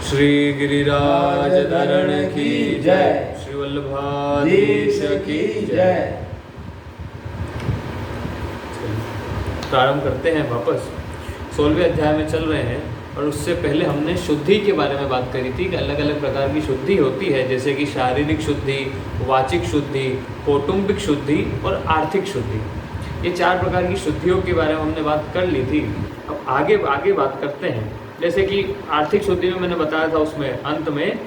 श्री गिरिराज धरण की जय, श्री वल्लभाधीश की जय। प्रारंभ करते हैं वापस। 16वें अध्याय में चल रहे हैं और उससे पहले हमने शुद्धि के बारे में बात करी थी कि अलग अलग प्रकार की शुद्धि होती है, जैसे कि शारीरिक शुद्धि, वाचिक शुद्धि, कौटुंबिक शुद्धि और आर्थिक शुद्धि। ये 4 प्रकार की शुद्धियों के बारे में हमने बात कर ली थी। अब आगे बात करते हैं। जैसे कि आर्थिक शुद्धि में मैंने बताया था उसमें अंत में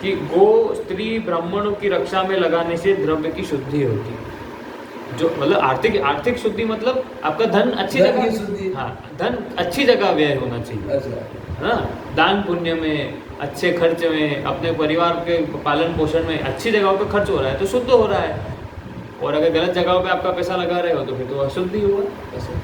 कि गो स्त्री ब्राह्मणों की रक्षा में लगाने से द्रव्य की शुद्धि होती है। जो मतलब आर्थिक शुद्धि मतलब आपका धन अच्छी जगह, हाँ, धन अच्छी जगह व्यय होना चाहिए, हाँ, दान पुण्य में, अच्छे खर्च में, अपने परिवार के पालन पोषण में अच्छी जगहों पे खर्च हो रहा है तो शुद्ध हो रहा है। और अगर गलत जगहों पे आपका पैसा लगा रहे हो तो फिर तो अशुद्धि हुआ पैसा।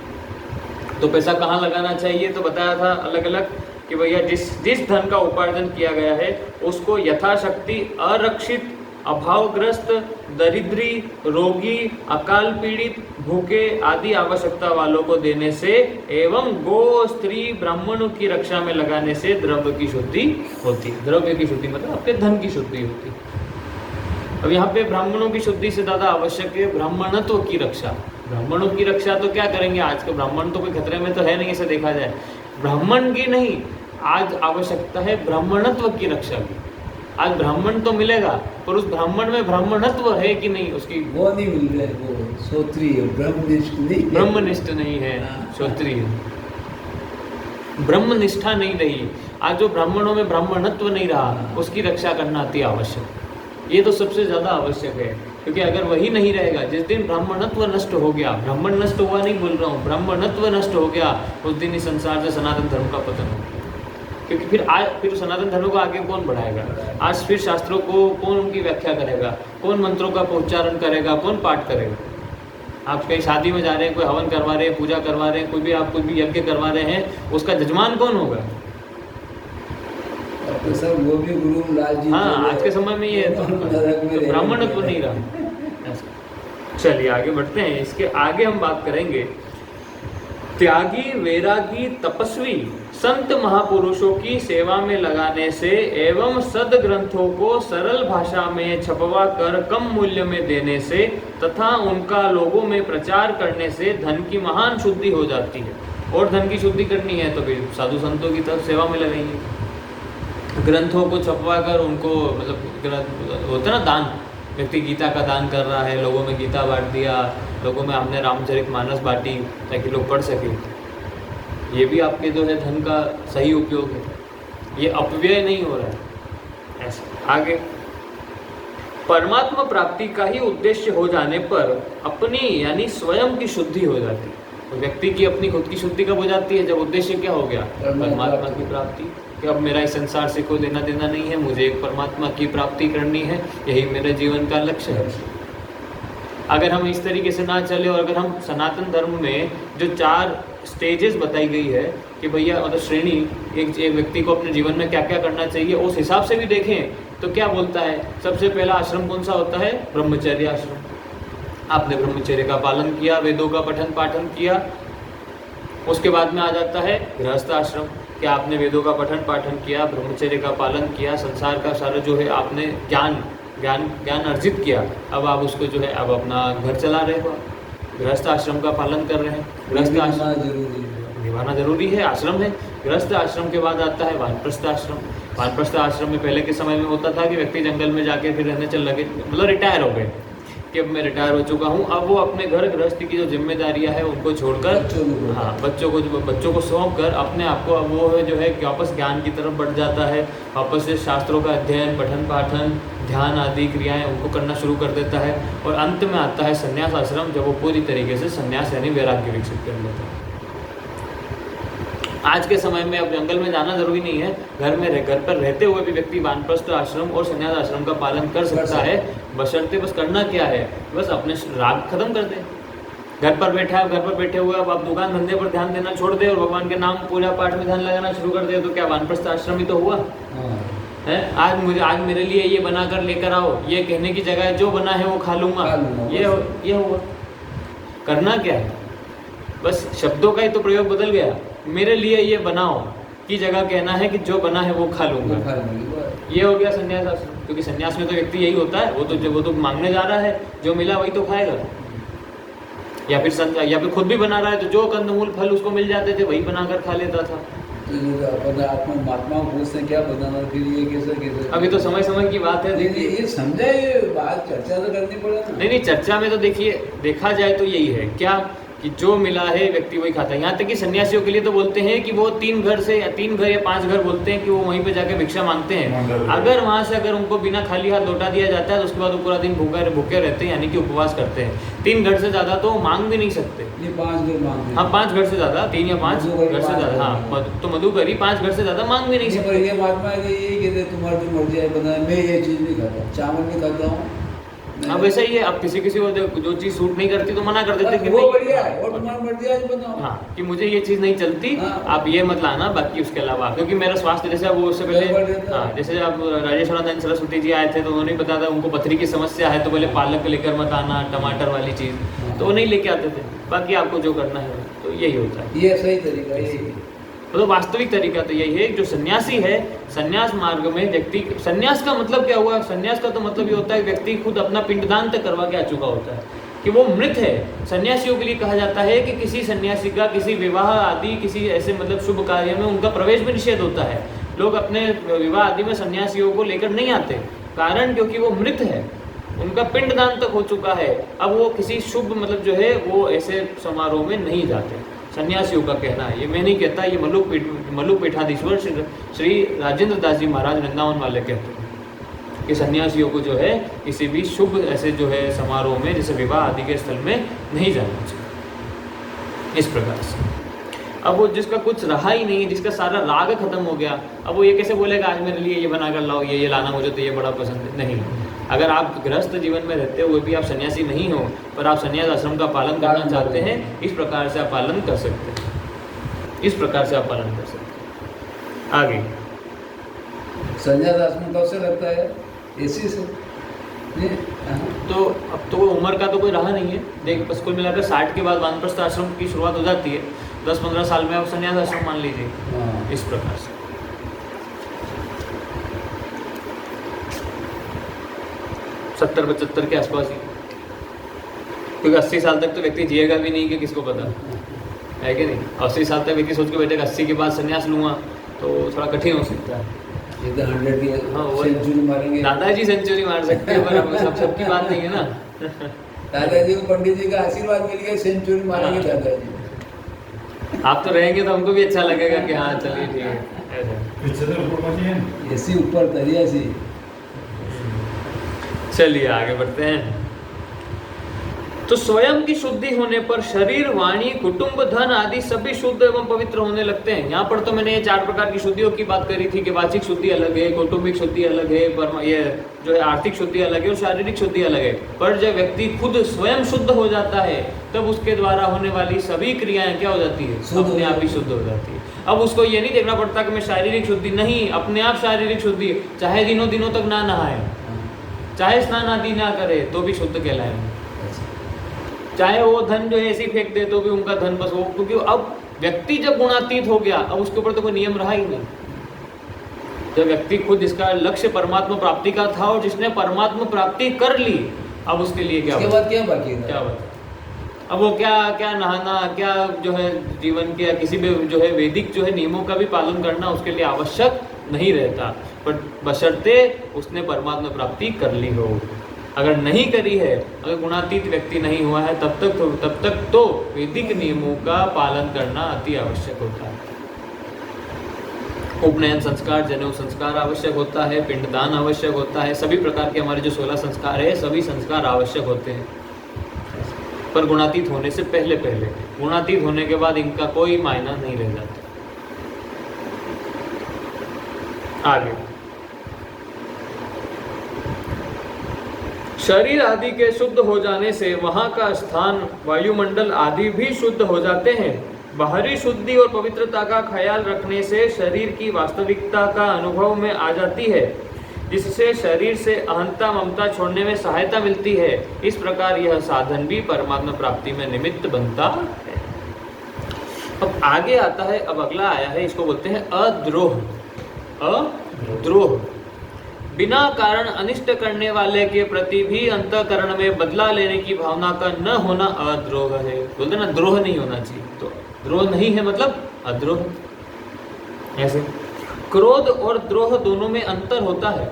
तो पैसा कहाँ लगाना चाहिए तो बताया था अलग अलग कि भैया जिस धन का उपार्जन किया गया है उसको यथाशक्ति अरक्षित, अभावग्रस्त, दरिद्री, रोगी, अकाल पीड़ित, भूखे आदि आवश्यकता वालों को देने से एवं गो स्त्री ब्राह्मणों की रक्षा में लगाने से द्रव्य की शुद्धि होती है। द्रव्य की शुद्धि मतलब आपके धन की शुद्धि होती है। अब यहाँ पे ब्राह्मणों की शुद्धि से ज़्यादा आवश्यक है ब्राह्मणत्व की रक्षा। ब्राह्मणों की रक्षा तो क्या करेंगे, आज के ब्राह्मण तो कोई खतरे में तो है नहीं, ऐसे देखा जाए ब्राह्मण की नहीं, आज आवश्यकता है ब्राह्मणत्व की रक्षा की। आज ब्राह्मण तो मिलेगा पर उस ब्राह्मण में ब्राह्मणत्व है कि नहीं, उसकी वो नहीं मिल रहा है, वो श्रोत्रिय ब्रह्मनिष्ठ नहीं है, श्रोत्रिय ब्रह्मनिष्ठा नहीं रही। आज जो ब्राह्मणों में ब्राह्मणत्व नहीं रहा उसकी रक्षा करना अति आवश्यक। ये तो सबसे ज़्यादा आवश्यक है, क्योंकि अगर वही नहीं रहेगा, जिस दिन ब्राह्मणत्व नष्ट हो गया, ब्राह्मण नष्ट हुआ नहीं बोल रहा हूँ, ब्राह्मणत्व नष्ट हो गया, उस दिन इस संसार से सनातन धर्म का पतन हो गया। क्योंकि फिर सनातन धर्म को आगे कौन बढ़ाएगा? आज फिर शास्त्रों को कौन उनकी व्याख्या करेगा, कौन मंत्रों का उच्चारण करेगा, कौन पाठ करेगा? आप कहीं शादी में जा रहे हैं, कोई हवन करवा रहे हैं, पूजा करवा रहे हैं, कोई भी यज्ञ करवा रहे हैं, उसका जजमान कौन होगा? सर वो भी गुरु लाल जी। हाँ, आज के समय में ये तो ब्राह्मणत्व नहीं रहा। चलिए आगे बढ़ते हैं। इसके आगे हम बात करेंगे त्यागी, वैरागी, तपस्वी संत महापुरुषों की सेवा में लगाने से एवं सद ग्रंथों को सरल भाषा में छपवा कर कम मूल्य में देने से तथा उनका लोगों में प्रचार करने से धन की महान शुद्धि हो जाती है। और धन की शुद्धि करनी है तो फिर साधु संतों की तरफ सेवा में लगेंगे। ग्रंथों को छपवा कर उनको मतलब होता है ना दान, व्यक्ति गीता का दान कर रहा है, लोगों में गीता बांट दिया, लोगों में हमने रामचरितमानस बांटी ताकि लोग पढ़ सके। ये भी आपके जो है धन का सही उपयोग है, ये अपव्यय नहीं हो रहा है। ऐसा आगे परमात्मा प्राप्ति का ही उद्देश्य हो जाने पर अपनी यानी स्वयं की शुद्धि हो जाती है। तो व्यक्ति की अपनी खुद की शुद्धि कब हो जाती है? जब उद्देश्य क्या हो गया? परमात्मा की प्राप्ति। कि अब मेरा इस संसार से कोई लेना देना नहीं है, मुझे एक परमात्मा की प्राप्ति करनी है, यही मेरे जीवन का लक्ष्य है। अगर हम इस तरीके से ना चले और अगर हम सनातन धर्म में जो 4 स्टेजेस बताई गई है कि भैया मतलब श्रेणी, एक व्यक्ति को अपने जीवन में क्या क्या करना चाहिए, उस हिसाब से भी देखें तो क्या बोलता है? सबसे पहला आश्रम कौन सा होता है? ब्रह्मचर्य आश्रम। आपने ब्रह्मचर्य का पालन किया, वेदों का पठन पाठन किया। उसके बाद में आ जाता है गृहस्थ आश्रम, कि आपने वेदों का पठन पाठन किया, ब्रह्मचर्य का पालन किया, संसार का सारा जो है आपने ज्ञान अर्जित किया, अब आप उसको जो है अब अपना घर चला रहे हो, गृहस्थ आश्रम का पालन कर रहे हैं। गृहस्थ आश्रम निभाना जरूरी है, आश्रम है। गृहस्थ आश्रम के बाद आता है वानप्रस्थ आश्रम। वानप्रस्थ आश्रम में पहले के समय में होता था कि व्यक्ति जंगल में जाके फिर रहने चल लगे, मतलब रिटायर हो गए कि अब मैं रिटायर हो चुका हूँ, अब वो अपने घर गृहस्थी की जो जिम्मेदारियां है उनको छोड़कर, हाँ, बच्चों को सौंप कर अपने आप को अब वो है जो है वापस ज्ञान की तरफ बढ़ जाता है। वापस से शास्त्रों का अध्ययन, पठन पाठन, ध्यान आदि क्रियाएं उनको करना शुरू कर देता है। और अंत में आता है संन्यास आश्रम, जब वो पूरी तरीके से संन्यास यानी वैराग्य विकसित कर लेता है। आज के समय में अब जंगल में जाना जरूरी नहीं है, घर पर रहते हुए भी व्यक्ति वानप्रस्थ आश्रम और संन्यास आश्रम का पालन कर सकता है। बशर्ते बस करना क्या है, बस अपने राग खत्म कर दे। घर पर बैठे हुए अब आप दुकान धंधे पर ध्यान देना छोड़ दे और भगवान के नाम पूजा पाठ में ध्यान लगाना शुरू कर दे, तो क्या वानप्रस्थ आश्रम ही तो हुआ है? आज मेरे लिए ये बना कर लेकर आओ, ये कहने की जगह जो बना है वो खा लूंगा, ये हुआ। करना क्या है? बस शब्दों का ही तो प्रयोग बदल गया। मेरे लिए ये बनाओ, की जगह कहना है कि जो बना है वो खा वो लूंगा। खा लेंगे। ये हो गया संन्यास आश्रम, क्योंकि संन्यास में तो व्यक्ति यही होता है, वो तो मांगने जा रहा है, जो मिला वही तो खाएगा। या फिर खुद भी बना रहा है तो जो कंदमूल फल उसको मिल जाते थे वही बनाकर खा लेता था। तो आत्मा महात्मा पूछते हैं क्या बनाना, फिर ये कैसे अभी तो समय समय की बात है। नहीं, ये समझा, ये बात चर्चा तो करनी पड़ेगा ना। नहीं, चर्चा में तो देखिए देखा जाए तो यही है क्या कि जो मिला है व्यक्ति वही खाता है। यहाँ तक कि सन्यासियों के लिए तो बोलते हैं कि वो 3 घर या 5 घर बोलते हैं कि वो वहीं पे जाके भिक्षा मांगते हैं। अगर वहाँ से अगर उनको बिना खाली हाथ लौटा दिया जाता है तो उसके बाद वो पूरा दिन भूखे रहते हैं, यानी कि उपवास करते हैं। 3 घर से ज़्यादा तो मांग भी नहीं सकते। ये 5 घर मांगते हैं। हाँ, 5 घर से ज़्यादा, 3 या 5 घर से ज़्यादा। हाँ, तो मधुकरी 5 घर से ज़्यादा मांग भी नहीं सकते। ये महात्मा है कि ये कहते तुम्हारी जो मर्जी है बना, मैं ये चीज़ नहीं खाता, चावल नहीं खाता हूँ। अब ऐसा ही है, अब किसी को जो चीज़ सूट नहीं करती तो मना कर देते कि वो बढ़िया है, और तुम्हारी मर्जी आज बनाओ। हाँ, कि मुझे ये चीज़ नहीं चलती, आप ये मत लाना, बाकी उसके अलावा। क्योंकि मेरा स्वास्थ्य जैसे वो उससे पहले, हाँ, जैसे अब राजेश्वरानंद सरस्वती जी आए थे तो उन्होंने बताया था उनको पथरी की समस्या है, तो बोले पालक लेकर मत आना, टमाटर वाली चीज़, तो वो नहीं लेके आते थे। बाकी आपको जो करना है तो यही होता है। ये सही तरीका है। तो वास्तविक तरीका तो यही है, जो सन्यासी है, सन्यास मार्ग में व्यक्ति, सन्यास का मतलब क्या हुआ? सन्यास का तो मतलब ये होता है व्यक्ति खुद अपना पिंडदान तक करवा के आ चुका होता है, कि वो मृत है। सन्यासियों के लिए कहा जाता है कि किसी सन्यासी का किसी विवाह आदि किसी ऐसे मतलब शुभ कार्य में उनका प्रवेश भी निषेध होता है। लोग अपने विवाह आदि में सन्यासियों को लेकर नहीं आते, कारण क्योंकि वो मृत है, उनका पिंडदान तक हो चुका है। अब वो किसी शुभ मतलब जो है वो ऐसे समारोह में नहीं जाते। सन्यासियों का कहना है, ये मैं नहीं कहता, ये मल्लुक पीठाधीश्वर श्री राजेंद्र दास जी महाराज वृंदावन वाले कहते हैं कि सन्यासियों को जो है किसी भी शुभ ऐसे जो है समारोह में जैसे विवाह आदि के स्थल में नहीं जाना चाहिए। इस प्रकार से अब वो जिसका कुछ रहा ही नहीं है, जिसका सारा राग खत्म हो गया, अब वो ये कैसे बोलेगा आज मेरे लिए ये बना कर लाओ, ये लाना, मुझे तो ये बड़ा पसंद है। नहीं, अगर आप गृहस्थ जीवन में रहते हुए भी आप सन्यासी नहीं हो, पर आप सन्यास आश्रम का पालन करना चाहते हैं, इस प्रकार से आप पालन कर सकते हैं। इस प्रकार से आप पालन कर सकते हैं। आगे सन्यास आश्रम कब से लगता है? इसी से। तो अब तो उम्र का तो कोई रहा नहीं है। देख, बस कुल मिलाकर 60 के बाद वानप्रस्थ आश्रम की शुरुआत हो जाती है। 10-15 साल में आप सन्यास आश्रम मान लीजिए। इस प्रकार से 70-75 के आसपास ही, क्योंकि 80 साल तक तो व्यक्ति जिएगा भी नहीं कि किसको पता है कि नहीं। 80 साल तक व्यक्ति सोच के बैठेगा 80 के बाद सन्यास लूँगा तो थोड़ा कठिन हो सकता है। 100 की सेंचुरी मारेंगे, दादाजी सेंचुरी मार सकते हैं, पर सबकी बात नहीं है ना। दादाजी को पंडित जी का आशीर्वाद मिल गया, सेंचुरी मारेंगे दादाजी। आप तो रहेंगे तो हमको भी अच्छा लगेगा कि हाँ चलिए ठीक है। ऐसी ऊपर तरिया सी। चलिए आगे बढ़ते हैं। तो स्वयं की शुद्धि होने पर शरीर, वाणी, कुटुंब, धन आदि सभी शुद्ध एवं पवित्र होने लगते हैं। यहाँ पर तो मैंने ये 4 प्रकार की शुद्धियों की बात करी थी कि वाचिक शुद्धि अलग है, कौटुंबिक शुद्धि अलग है, पर ये जो है आर्थिक शुद्धि अलग है और शारीरिक शुद्धि अलग है। पर जब व्यक्ति खुद स्वयं शुद्ध हो जाता है तब उसके द्वारा होने वाली सभी क्रियाएं क्या हो जाती है? अपने आप ही शुद्ध हो जाती है। अब उसको ये नहीं देखना पड़ता कि मैं शारीरिक शुद्धि, नहीं, अपने आप शारीरिक शुद्धि, चाहे दिनों तक ना नहाए, चाहे स्नान आदि ना करे तो भी शुद्ध कहलाएंगे, चाहे वो धन जो है ऐसे ही फेंक दे तो भी उनका धन बस वो, क्योंकि अब व्यक्ति जब गुणातीत हो गया अब उसके ऊपर तो कोई नियम रहा ही नहीं। जब व्यक्ति खुद इसका लक्ष्य परमात्मा प्राप्ति का था और जिसने परमात्मा प्राप्ति कर ली, अब उसके लिए क्या बाद क्या बाकी है? क्या बात? अब वो क्या नहाना, क्या जो है जीवन के किसी भी जो है वैदिक जो है नियमों का भी पालन करना उसके लिए आवश्यक नहीं रहता, पर बशर्ते उसने परमात्मा प्राप्ति कर ली हो। अगर नहीं करी है, अगर गुणातीत व्यक्ति नहीं हुआ है, तब तक तो वैदिक नियमों का पालन करना अति आवश्यक होता है। उपनयन संस्कार, जनेऊ संस्कार आवश्यक होता है, पिंडदान आवश्यक होता है, सभी प्रकार के हमारे जो 16 संस्कार है सभी संस्कार आवश्यक होते हैं, पर गुणातीत होने से पहले। गुणातीत होने के बाद इनका कोई मायना नहीं रह जाता। आगे शरीर आदि के शुद्ध हो जाने से वहां का स्थान, वायुमंडल आदि भी शुद्ध हो जाते हैं। बाहरी शुद्धि और पवित्रता का ख्याल रखने से शरीर की वास्तविकता का अनुभव में आ जाती है, जिससे शरीर से अहंता ममता छोड़ने में सहायता मिलती है। इस प्रकार यह साधन भी परमात्मा प्राप्ति में निमित्त बनता है। अब आगे आता है, अब अगला आया है, इसको बोलते हैं अद्रोह। अद्रोह बिना कारण अनिष्ट करने वाले के प्रति भी अंतःकरण में बदला लेने की भावना का न होना अद्रोह है। बोलते ना द्रोह नहीं होना चाहिए, तो द्रोह नहीं है मतलब अद्रोह। ऐसे क्रोध और द्रोह दोनों में अंतर होता है।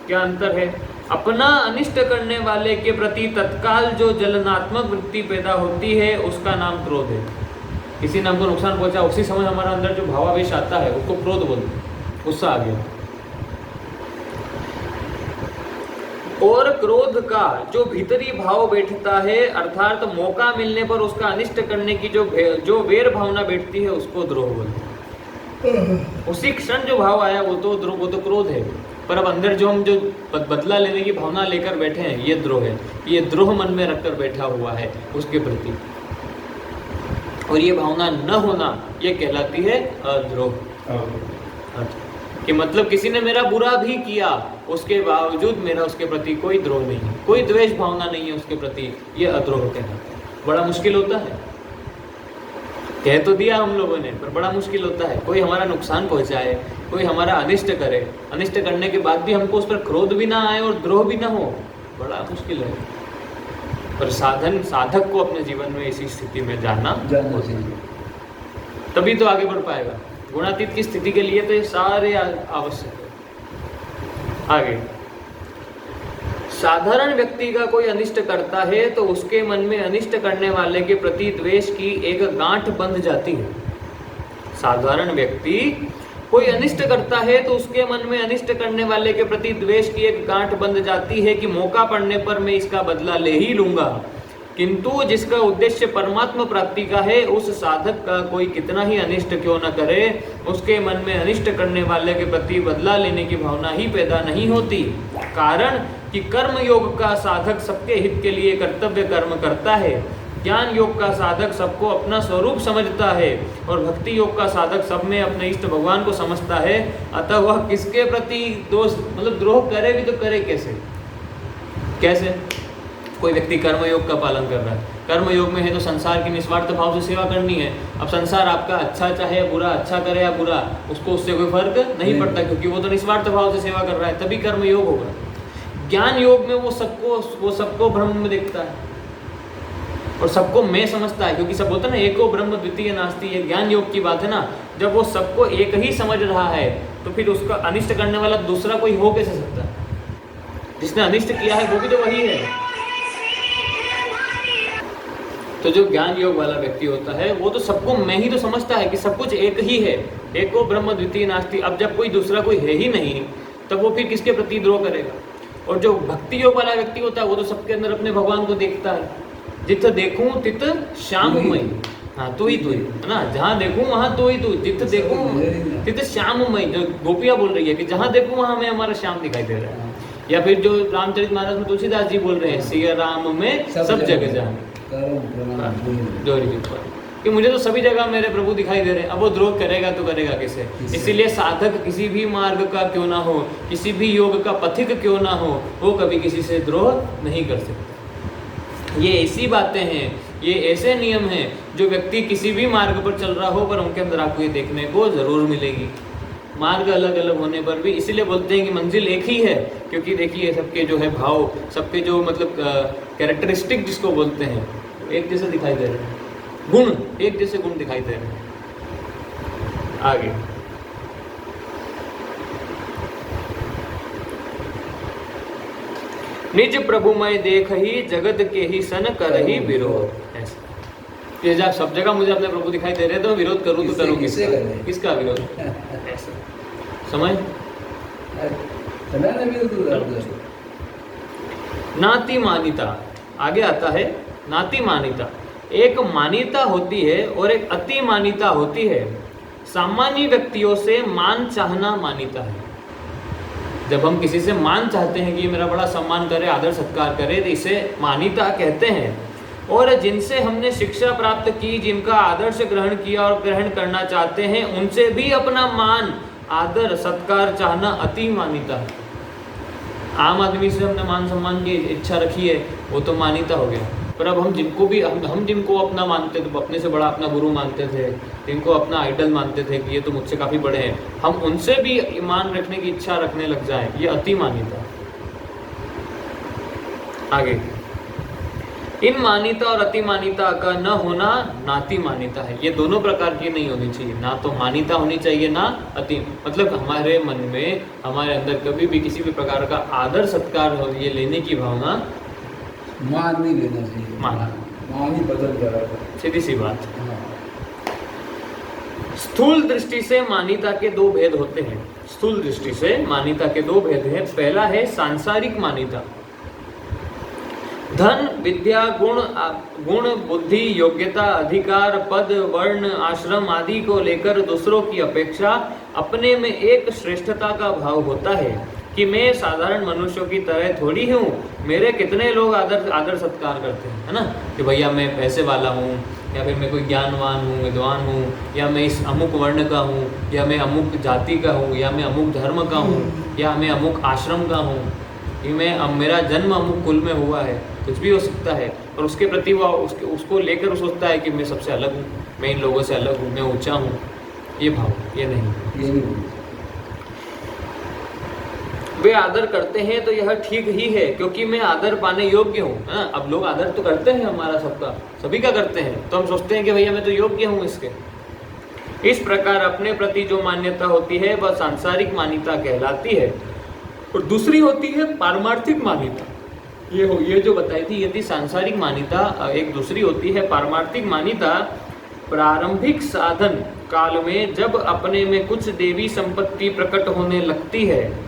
क्या अंतर है? अपना अनिष्ट करने वाले के प्रति तत्काल जो जलनात्मक वृत्ति पैदा होती है उसका नाम क्रोध है। किसी ने हमको नुकसान पहुंचा, उसी समय हमारा अंदर जो भावावेश आता है उसको क्रोध बोलते हैं, गुस्सा आ गया। और क्रोध का जो भीतरी भाव बैठता है, अर्थात मौका मिलने पर उसका अनिष्ट करने की जो वेर भावना बैठती है उसको द्रोह बोलते हैं। उसी क्षण जो भाव आया वो तो क्रोध है, पर अब अंदर जो हम जो बदला लेने की भावना लेकर बैठे हैं ये द्रोह है। ये द्रोह मन में रखकर बैठा हुआ है उसके प्रति, और ये भावना न होना ये कहलाती है अद्रोह। कि मतलब किसी ने मेरा बुरा भी किया, उसके बावजूद मेरा उसके प्रति कोई द्रोह नहीं है, कोई द्वेष भावना नहीं है उसके प्रति, ये अद्रोह कहलाता है। बड़ा मुश्किल होता है, कह तो दिया हम लोगों ने, पर बड़ा मुश्किल होता है। कोई हमारा नुकसान पहुंचाए, कोई हमारा अनिष्ट करे, अनिष्ट करने के बाद भी हमको उस पर क्रोध भी ना आए और द्रोह भी ना हो, बड़ा मुश्किल है। पर साधक को अपने जीवन में इसी स्थिति में जानना चाहिए, तभी तो आगे बढ़ पाएगा। गुणातीत की स्थिति के लिए तो ये सारे आवश्यक है। आगे, साधारण व्यक्ति का कोई अनिष्ट करता है तो उसके मन में अनिष्ट करने वाले के प्रति द्वेष की एक गांठ बंध जाती है। साधारण व्यक्ति कोई अनिष्ट करता है तो उसके मन में अनिष्ट करने वाले के प्रति द्वेष की एक गांठ बंध जाती है कि मौका पड़ने पर मैं इसका बदला ले ही लूंगा। किंतु जिसका उद्देश्य परमात्मा प्राप्ति का है, उस साधक का कोई कितना ही अनिष्ट क्यों न करे, उसके मन में अनिष्ट करने वाले के प्रति बदला लेने की भावना ही पैदा नहीं होती। कारण कि कर्म योग का साधक सबके हित के लिए कर्तव्य कर्म करता है, ज्ञान योग का साधक सबको अपना स्वरूप समझता है, और भक्ति योग का साधक सब में अपने इष्ट भगवान को समझता है। अतः वह किसके प्रति दोष मतलब द्रोह करे भी तो करे कैसे? कोई व्यक्ति कर्मयोग का पालन कर रहा है, कर्मयोग में है तो संसार की निस्वार्थ भाव से सेवा करनी है। अब संसार आपका अच्छा चाहे या बुरा, अच्छा करे या बुरा, उसको उससे कोई फर्क नहीं पड़ता, क्योंकि वो तो निस्वार्थ भाव से सेवा कर रहा है, तभी कर्मयोग होगा। ज्ञान योग में वो सबको ब्रह्म में देखता है और सबको मैं समझता है, क्योंकि सब बोलते हैं ना एको ब्रह्म द्वितीय नास्ति। ये ज्ञान योग की बात है ना। जब वो सबको एक ही समझ रहा है तो फिर उसका अनिष्ट करने वाला दूसरा कोई हो कैसे सकता है? जिसने अनिष्ट किया है वो भी तो वही है। तो जो ज्ञान योग वाला व्यक्ति होता है वो तो सबको मैं ही तो समझता है कि सब कुछ एक ही है, एको ब्रह्म द्वितीय नास्ति। अब जब कोई दूसरा कोई है ही नहीं, तब वो फिर किसके प्रति द्रोह करेगा? और जो भक्ति योग वाला व्यक्ति होता है वो तो सबके अंदर अपने भगवान को देखता है। जित देखूं तित श्याममयी, हाँ तू ही है ना, जहाँ देखूं वहाँ तू ही तू, जित देखूं तित श्याममयी। जो गोपियाँ बोल रही है कि जहाँ देखूं वहाँ हमें हमारा श्याम दिखाई दे रहा है। या फिर जो रामचरितमानस में तुलसीदास जी बोल रहे हैं, सिया राम में सब जगह जाने, कि मुझे तो सभी जगह मेरे प्रभु दिखाई दे रहे हैं। अब वो द्रोह करेगा तो करेगा किसे? इसीलिए साधक किसी भी मार्ग का क्यों ना हो, किसी भी योग का पथिक क्यों ना हो, वो कभी किसी से द्रोह नहीं कर सकता। ये ऐसी बातें हैं, ये ऐसे नियम हैं जो व्यक्ति किसी भी मार्ग पर चल रहा हो, पर उनके अंदर आपको ये देखने को जरूर मिलेगी। मार्ग अलग अलग होने पर भी इसीलिए बोलते हैं कि मंजिल एक ही है, क्योंकि देखिए सबके जो है भाव, सबके जो मतलब कैरेक्टरिस्टिक जिसको बोलते हैं एक जैसे दिखाई दे रहे हैं, गुण एक जैसे गुण दिखाई दे रहे हैं। आगे निज प्रभुमय देख ही जगत के ही सन कर ही विरोध। ऐसा ये जब सब जगह मुझे अपने प्रभु दिखाई दे रहे हैं तो विरोध करूँ तो करूँ किसका विरोध? ऐसा समझ नाति मान्यता आगे आता है। नाति मान्यता, एक मान्यता होती है और एक अति मान्यता होती है। सामान्य व्यक्तियों से मान चाहना मान्यता है। जब हम किसी से मान चाहते हैं कि ये मेरा बड़ा सम्मान करे, आदर सत्कार करे, तो इसे मान्यता कहते हैं। और जिनसे हमने शिक्षा प्राप्त की, जिनका आदर्श ग्रहण किया और ग्रहण करना चाहते हैं, उनसे भी अपना मान, आदर सत्कार चाहना अति मान्यता है। आम आदमी से हमने मान सम्मान की इच्छा रखी है, वो तो मान्यता हो गया। पर अब हम जिनको अपना मानते थे, अपने से बड़ा अपना गुरु मानते थे, जिनको अपना आइडल मानते थे कि ये तो मुझसे काफ़ी बड़े हैं, हम उनसे भी ईमान रखने की इच्छा रखने लग जाए, ये अति मान्यता। आगे, इन मान्यता और अति मान्यता का न होना नाति मान्यता है। ये दोनों प्रकार की नहीं होनी चाहिए, ना तो मान्यता होनी चाहिए ना अति, मतलब हमारे मन में, हमारे अंदर कभी भी किसी भी प्रकार का आदर सत्कार हो, ये लेने की भावना मान नहीं लेना चाहिए, मान ही बदल जाएगा, सीधी सी बात। हाँ। स्थूल दृष्टि से मान्यता के दो भेद होते हैं। स्थूल दृष्टि से मान्यता के दो भेद हैं। पहला है सांसारिक मान्यता। धन, विद्या, गुण, बुद्धि, योग्यता, अधिकार, पद, वर्ण, आश्रम आदि को लेकर दूसरों की अपेक्षा अपने में एक श्रेष्ठता का भाव होता है कि मैं साधारण मनुष्यों की तरह थोड़ी हूँ, मेरे कितने लोग आदर सत्कार करते हैं, है ना, कि भैया मैं पैसे वाला हूँ, या फिर मैं कोई ज्ञानवान हूँ, विद्वान हूँ, या मैं इस अमुक वर्ण का हूँ, या मैं अमुक जाति का हूँ, या मैं अमुक धर्म का हूँ, या मैं अमुक आश्रम का हूँ, कि मेरा जन्म अमुक कुल में हुआ है, कुछ भी हो सकता है। और उसके प्रति वो उसको लेकर सोचता है कि मैं सबसे अलग हूँ, मैं इन लोगों से अलग हूँ, मैं ऊंचा हूँ। ये भाव, ये नहीं। वे आदर करते हैं तो यह ठीक ही है, क्योंकि मैं आदर पाने योग्य हूँ। अब लोग आदर तो करते हैं हमारा, सबका, सभी का करते हैं, तो हम सोचते हैं कि भैया मैं तो योग्य हूँ इसके। इस प्रकार अपने प्रति जो मान्यता होती है वह सांसारिक मान्यता कहलाती है। और दूसरी होती है पारमार्थिक मान्यता। ये जो बताई थी ये थी सांसारिक मान्यता। एक दूसरी होती है पारमार्थिक मान्यता। प्रारंभिक साधन काल में जब अपने में कुछ देवी संपत्ति प्रकट होने लगती है,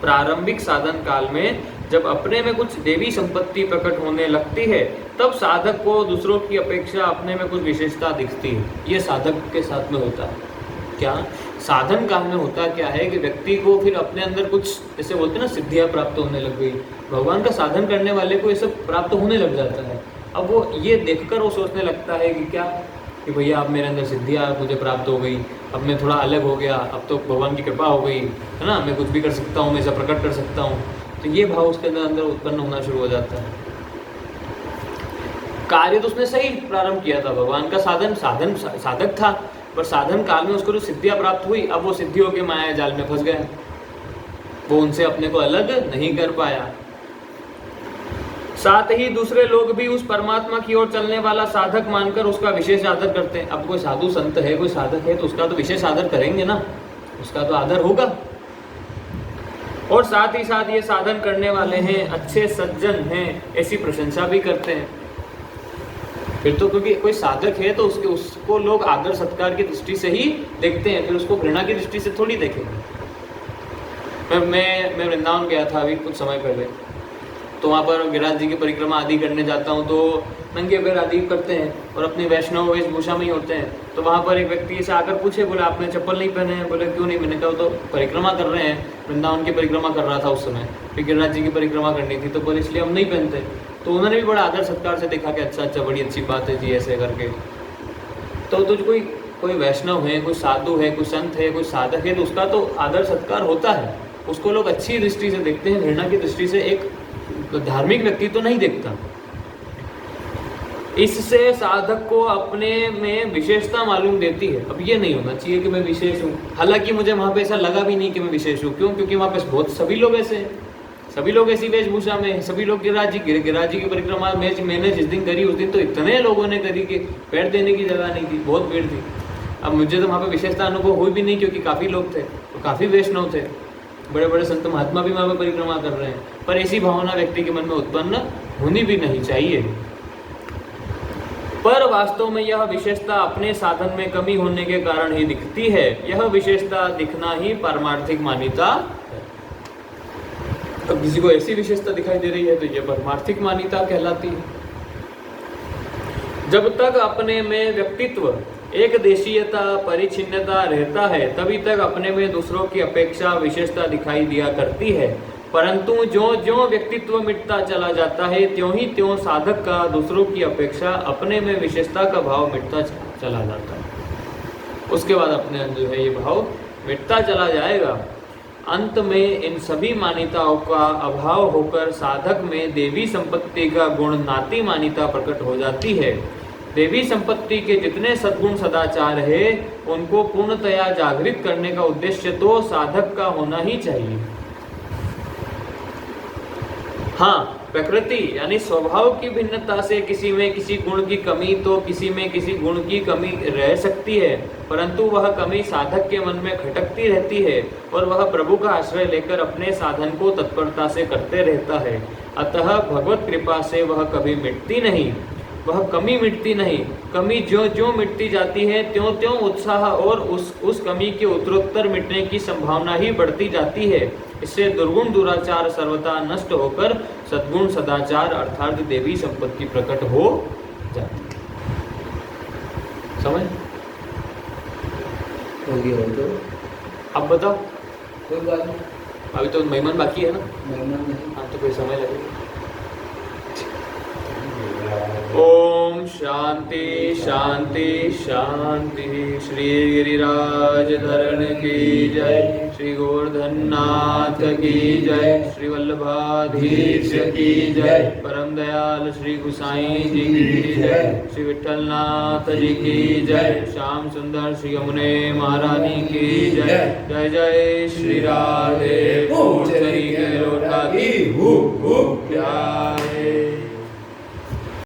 प्रारंभिक साधन काल में जब अपने में कुछ देवी संपत्ति प्रकट होने लगती है, तब साधक को दूसरों की अपेक्षा अपने में कुछ विशेषता दिखती है। ये साधक के साथ में होता है। क्या साधन काल में होता क्या है कि व्यक्ति को फिर अपने अंदर कुछ, जैसे बोलते हैं ना, सिद्धियां प्राप्त होने लग गई, भगवान का साधन करने वाले को ये सब प्राप्त होने लग जाता है। अब वो ये देखकर वो सोचने लगता है कि क्या, कि भैया अब मेरे अंदर सिद्धियाँ मुझे प्राप्त हो गई, अब मैं थोड़ा अलग हो गया, अब तो भगवान की कृपा हो गई, है ना, मैं कुछ भी कर सकता हूँ, मैं इसे प्रकट कर सकता हूँ। तो ये भाव उसके अंदर उत्पन्न होना शुरू हो जाता है। कार्य तो उसने सही प्रारंभ किया था, भगवान का साधक था, पर साधन काल में उसको जो सिद्धियाँ प्राप्त हुई, अब वो सिद्धियों के माया जाल में फंस गया, वो उनसे अपने को अलग नहीं कर पाया। साथ ही दूसरे लोग भी उस परमात्मा की ओर चलने वाला साधक मानकर उसका विशेष आदर करते हैं। अब कोई साधु संत है, कोई साधक है, तो उसका तो विशेष आदर करेंगे ना, उसका तो आदर होगा। और साथ ही साथ ये साधन करने वाले हैं, अच्छे सज्जन हैं, ऐसी प्रशंसा भी करते हैं। फिर तो क्योंकि कोई साधक है तो उसको लोग आदर सत्कार की दृष्टि से ही देखते हैं, फिर उसको घृणा की दृष्टि से थोड़ी देखेंगे। मैं वृंदावन गया था अभी कुछ समय पहले, तो वहाँ पर गिरिराज जी की परिक्रमा आदि करने जाता हूँ, तो नंगे पैर आदि करते हैं और अपनी वैष्णव वेशभूषा में ही होते हैं। तो वहाँ पर एक व्यक्ति से आकर पूछे, बोले आपने चप्पल नहीं पहने हैं? बोले क्यों नहीं? मैंने कहा तो परिक्रमा कर रहे हैं, वृंदावन की परिक्रमा कर रहा था उस समय, फिर गिरिराज जी की परिक्रमा करनी थी, तो बोले इसलिए हम नहीं पहनते। तो उन्होंने भी बड़ा आदर सत्कार से देखा कि अच्छा बड़ी अच्छी बात है जी, ऐसे करके। तो कोई वैष्णव है, कोई साधु है, कोई संत है, कोई साधक है, तो उसका तो आदर सत्कार होता है, उसको लोग अच्छी दृष्टि से देखते हैं, घृणा की दृष्टि से एक धार्मिक व्यक्ति तो नहीं देखता। इससे साधक को अपने में विशेषता मालूम देती है। अब ये नहीं होना चाहिए कि मैं विशेष हूँ, हालांकि मुझे वहाँ पे ऐसा लगा भी नहीं कि मैं विशेष हूँ। क्यों? क्योंकि वहाँ पे बहुत सभी लोग ऐसे हैं, सभी लोग ऐसी वेशभूषा में, सभी लोग गिरिराज जी की परिक्रमा मैंने जिस दिन करी उस दिन तो इतने लोगों ने करी कि पैर देने की जगह नहीं थी, बहुत भीड़ थी। अब मुझे तो वहाँ पे विशेषता अनुभव हुई भी नहीं, क्योंकि काफ़ी लोग थे, तो काफ़ी वैष्णव थे, बड़े बड़े संत महात्मा भी वहाँ पर परिक्रमा कर रहे हैं। पर ऐसी भावना व्यक्ति के मन में उत्पन्न होनी भी नहीं चाहिए। पर वास्तव में यह विशेषता अपने साधन में कमी होने के कारण ही दिखती है। यह विशेषता दिखना ही पारमार्थिक मान्यता है। अब किसी को ऐसी विशेषता दिखाई दे रही है तो यह पारमार्थिक मान्यता कहलाती है। जब तक अपने में व्यक्तित्व, एक देशीयता, परिच्छिन्नता रहता है, तभी तक अपने में दूसरों की अपेक्षा विशेषता दिखाई दिया करती है। परंतु ज्यों व्यक्तित्व मिटता चला जाता है, त्यों ही त्यों साधक का दूसरों की अपेक्षा अपने में विशेषता का भाव मिटता चला जाता है। उसके बाद अपने अंदर जो है ये भाव मिटता चला जाएगा। अंत में इन सभी मान्यताओं का अभाव होकर साधक में देवी संपत्ति का गुण नाती मान्यता प्रकट हो जाती है। देवी संपत्ति के जितने सद्गुण सदाचार है उनको पूर्णतया जागृत करने का उद्देश्य तो साधक का होना ही चाहिए। हाँ, प्रकृति यानी स्वभाव की भिन्नता से किसी में किसी गुण की कमी तो किसी में किसी गुण की कमी रह सकती है, परंतु वह कमी साधक के मन में खटकती रहती है और वह प्रभु का आश्रय लेकर अपने साधन को तत्परता से करते रहता है। अतः भगवत कृपा से वह कभी मिटती नहीं, वह कमी मिटती नहीं। कमी ज्यों ज्यों मिटती जाती है त्यों त्यों उत्साह और उस कमी के उत्तरोत्तर मिटने की संभावना ही बढ़ती जाती है। इससे दुर्गुण दुराचार सर्वथा नष्ट होकर सद्गुण सदाचार अर्थात देवी संपत्ति प्रकट हो जाती है। समझ हो गया हो तो अब बताओ, कोई बात नहीं, अभी तो मेहमान बाकी है ना? मेहमान नहीं। हाँ, तो कोई समय लगेगा। ओम शांति शांति शांति। श्री गिरिराज धरण की जय, श्री गोवर्धन नाथ की जय, श्री वल्लभाधीश की जय, परम दयाल श्री गुसाई जी की जय, श्री विठल नाथ जी की जय, श्याम सुंदर श्री यमुने महारानी की जय। जय जय श्री राधे